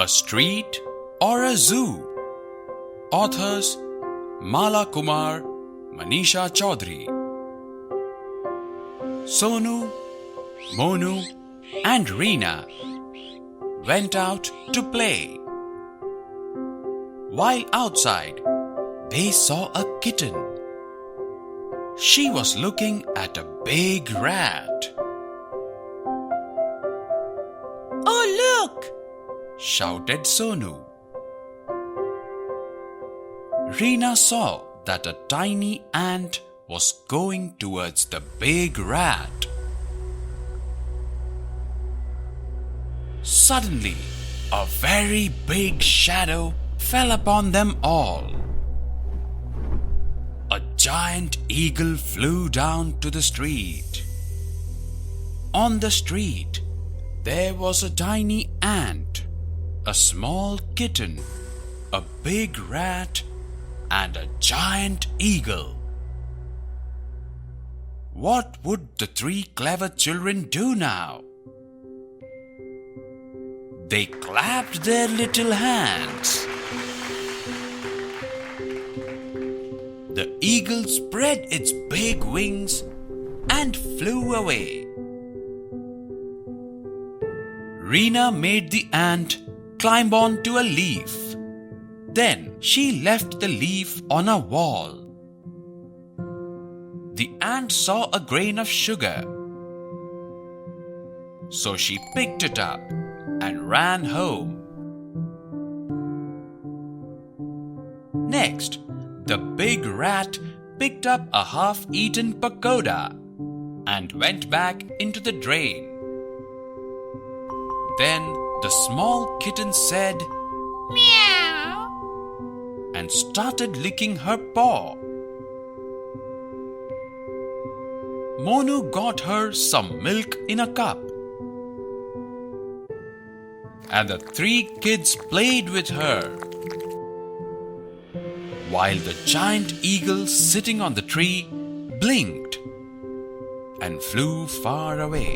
A street or a zoo? Authors Mala Kumar, Manisha Chaudhry. Sonu, Monu and Rina went out to play. While outside, they saw a kitten. She was looking at a big rat. "Oh, look!" shouted Sonu. Rina saw that a tiny ant was going towards the big rat. Suddenly, a very big shadow fell upon them all. A giant eagle flew down to the street. On the street, there was a tiny ant, a small kitten, a big rat, and a giant eagle. What would the three clever children do now? They clapped their little hands. The eagle spread its big wings and flew away. Rina made the ant climb onto a leaf. Then she left the leaf on a wall. The ant saw a grain of sugar. So she picked it up and ran home. Next, the big rat picked up a half-eaten pakoda and went back into the drain. Then the small kitten said, "Meow," and started licking her paw. Monu got her some milk in a cup, and the three kids played with her, while the giant eagle sitting on the tree blinked and flew far away.